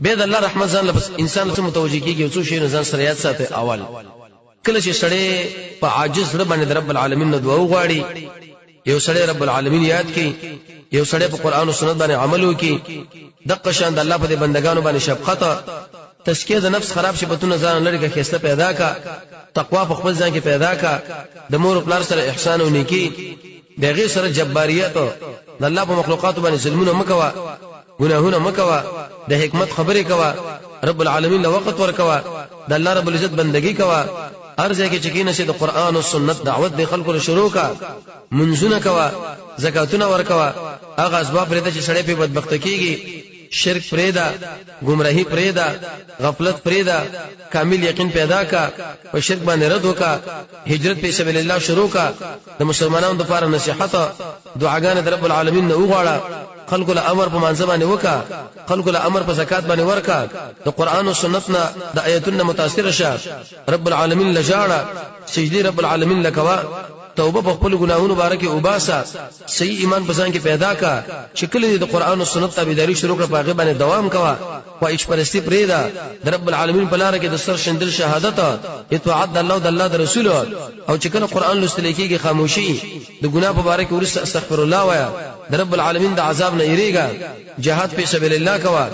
به د الله رحمت ځان له انسان ته متوجي کیږي او څو شي نه ځان سره یاد ساتي. اول کله چې سړی په عاجز سره باندې رب العالمین نه دعا وغواړي، یو سړی رب العالمین یاد کړي، یو سړی په قران او سنت باندې عمل وکړي، دغه شان د الله په بندگانو باندې شفقت، تزکیه د نفس خراب شپتونه ځان لري کې خسته پیدا کا، تقوا په خپل ځان کې پیدا کا، د مور او پلار سره احسان او نیکی، دغه سره جباریت د الله په مخلوقات باندې ظلمونه مکوا، ګناهونه مکوا، د حکمت خبرې کوا، رب العالمین له وخت ورکوا، د الله رب العزت بندگی کوا، ارزه کې چکینه سي د قران او سنت دعوت د خلکو له شروع کا، منځونه کوا، زکاتونه ورکوا، هغه اسباب پرې چې سړی په بدبخت کیږي، شرک پریدا، گمراهی پریدا، غفلت پریدا، کامل یقین پیدا کا، او شرک باندې رد وکا، هجرت په سبیل الله شروع کا، د مسلمانانو لپاره نصيحت، دعاګانې د رب العالمین نه وغواړه، خلق الامر په منځ باندې وکا، خلق الامر په زکات باندې ورکا، د قران او سنت نه د آیاتونو متاثر شه، رب العالمین لجاړه، سجدي رب العالمین لکوا، توبه په خپل ګناهونو بارکه وباسا، صحیح ایمان په ځان کې پیدا کا، شکل د قران او سنت تابعداري شروع کړه، په هغه باندې دوام کوا، خواهش پرستی پریدا، د رب العالمین په لار کې د سر شندل شهادت، اطاعت د الله او د الله د رسول، او چې کله قران لوستل کېږي خاموشي، د ګناه په باره کې ورسره استغفر الله وایا، د رب العالمین د عذاب نه یریګا، جهاد په سبیل الله کوا.